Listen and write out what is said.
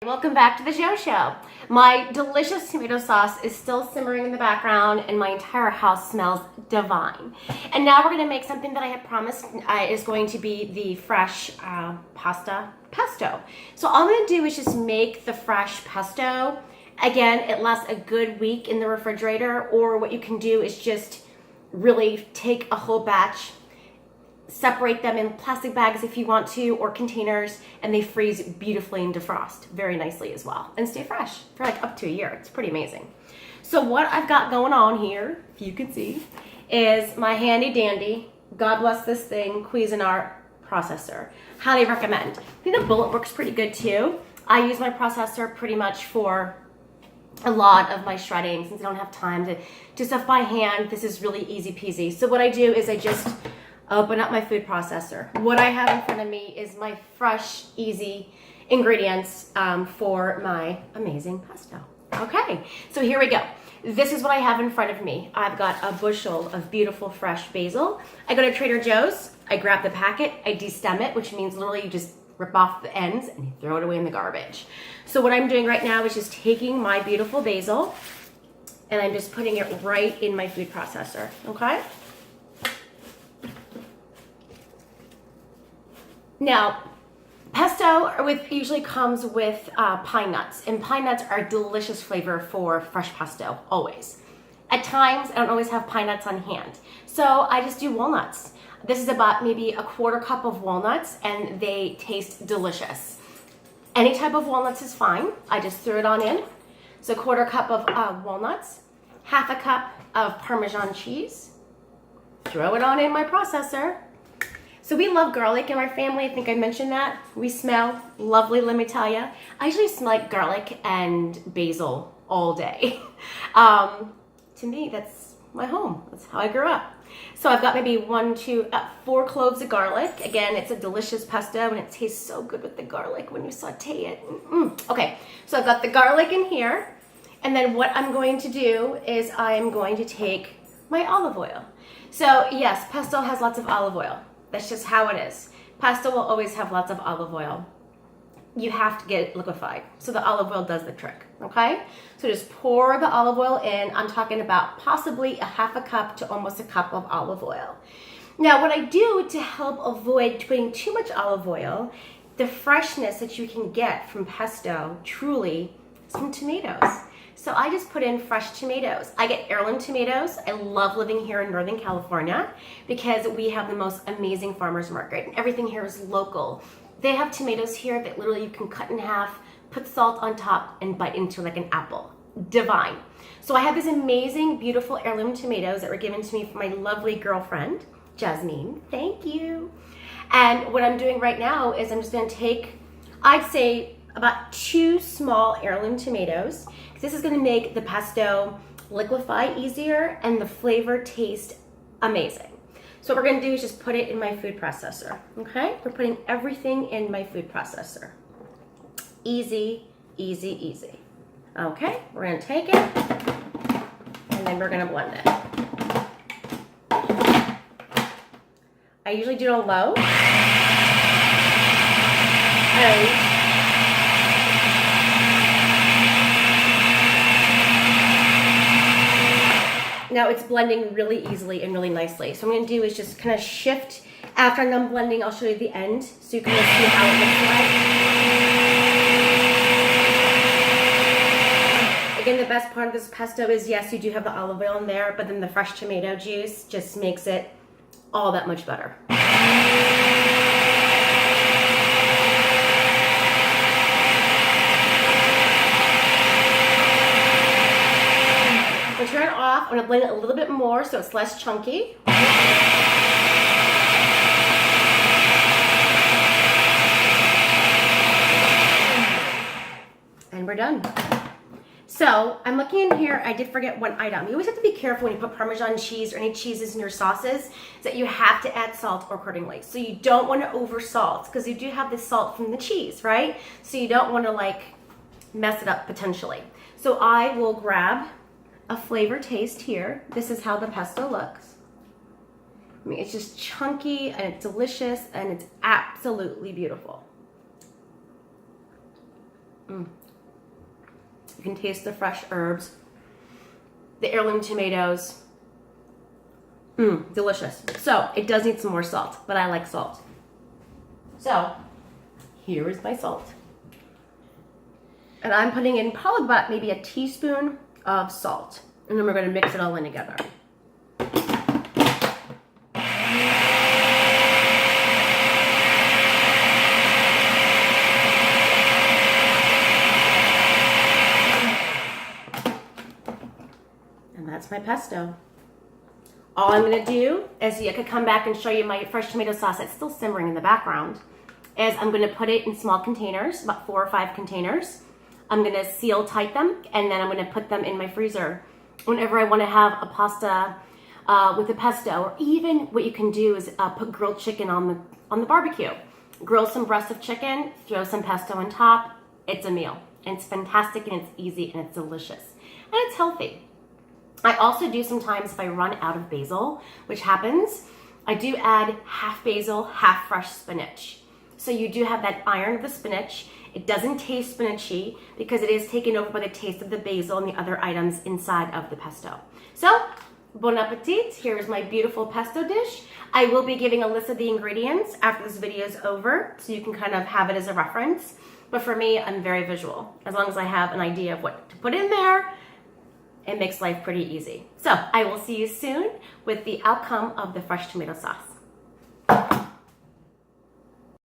Welcome back to the show. My delicious tomato sauce is still simmering in the background and my entire house smells divine. And now we're going to make something that I had promised is going to be the fresh pasta pesto. So all I'm going to do is just make the fresh pesto. Again, it lasts a good week in the refrigerator, or what you can do is just really take a whole batch, separate them in plastic bags if you want to, or containers, and they freeze beautifully and defrost very nicely as well and stay fresh for like up to a year. It's pretty amazing. So what I've got going on here, if you can see, is my handy dandy, God bless this thing, Cuisinart processor. Highly recommend. I think the bullet works pretty good too. I use my processor pretty much for a lot of my shredding since I don't have time to do stuff by hand. This is really easy peasy. So what I do is I just open up my food processor. What I have in front of me is my fresh, easy ingredients for my amazing pesto. Okay, so here we go. This is what I have in front of me. I've got a bushel of beautiful fresh basil. I go to Trader Joe's, I grab the packet, I destem it, which means literally you just rip off the ends and you throw it away in the garbage. So what I'm doing right now is just taking my beautiful basil and I'm just putting it right in my food processor, okay? Now, pesto usually comes with pine nuts, and pine nuts are a delicious flavor for fresh pesto, always. At times, I don't always have pine nuts on hand, so I just do walnuts. This is about maybe a quarter cup of walnuts, and they taste delicious. Any type of walnuts is fine. I just threw it on in. So a quarter cup of walnuts, half a cup of Parmesan cheese, throw it on in my processor. So we love garlic in our family. I think I mentioned that. We smell lovely, let me tell you. I usually smell like garlic and basil all day. To me, that's my home. That's how I grew up. So I've got maybe 4 cloves of garlic. Again, it's a delicious pesto and it tastes so good with the garlic when you saute it. Okay, so I've got the garlic in here. And then what I'm going to do is I'm going to take my olive oil. So yes, pesto has lots of olive oil. That's just how it is. Pesto will always have lots of olive oil. You have to get it liquefied. So the olive oil does the trick, okay? So just pour the olive oil in. I'm talking about possibly a half a cup to almost a cup of olive oil. Now what I do to help avoid putting too much olive oil, the freshness that you can get from pesto truly is from tomatoes. So I just put in fresh tomatoes. I get heirloom tomatoes. I love living here in Northern California because we have the most amazing farmers market and everything here is local. They have tomatoes here that literally you can cut in half, put salt on top and bite into like an apple. Divine. So I have these amazing, beautiful heirloom tomatoes that were given to me from my lovely girlfriend, Jasmine. Thank you. And what I'm doing right now is I'm just gonna take, I'd say about 2 small heirloom tomatoes. This is gonna make the pesto liquefy easier and the flavor taste amazing. So what we're gonna do is just put it in my food processor, okay? We're putting everything in my food processor. Easy, easy, easy. Okay, we're gonna take it and then we're gonna blend it. I usually do it on low. Now it's blending really easily and really nicely. So what I'm gonna do is just kind of shift. After I'm done blending, I'll show you the end so you can see how it looks like. Again, the best part of this pesto is, yes, you do have the olive oil in there, but then the fresh tomato juice just makes it all that much better. Turn it off. I'm going to blend it a little bit more so it's less chunky. And we're done. So I'm looking in here. I did forget one item. You always have to be careful when you put Parmesan cheese or any cheeses in your sauces that you have to add salt accordingly. So you don't want to over salt because you do have the salt from the cheese, right? So you don't want to like mess it up potentially. So I will grab a flavor taste here. This is how the pesto looks. I mean, it's just chunky and it's delicious and it's absolutely beautiful. You can taste the fresh herbs, the heirloom tomatoes. Delicious. So it does need some more salt, but I like salt. So here is my salt. And I'm putting in probably about maybe a teaspoon of salt. And then we're going to mix it all in together. And that's my pesto. All I'm going to do is I could come back and show you my fresh tomato sauce that's still simmering in the background. Is I'm going to put it in small containers, about 4 or 5 containers. I'm going to seal tight them, and then I'm going to put them in my freezer. Whenever I want to have a pasta with a pesto, or even what you can do is put grilled chicken on the barbecue. Grill some breast of chicken, throw some pesto on top. It's a meal. And it's fantastic, and it's easy, and it's delicious. And it's healthy. I also do sometimes if I run out of basil, which happens, I do add half basil, half fresh spinach. So you do have that iron of the spinach. It doesn't taste spinachy because it is taken over by the taste of the basil and the other items inside of the pesto. So, bon appetit. Here is my beautiful pesto dish. I will be giving a list of the ingredients after this video is over, so you can kind of have it as a reference. But for me, I'm very visual. As long as I have an idea of what to put in there, it makes life pretty easy. So I will see you soon with the outcome of the fresh tomato sauce.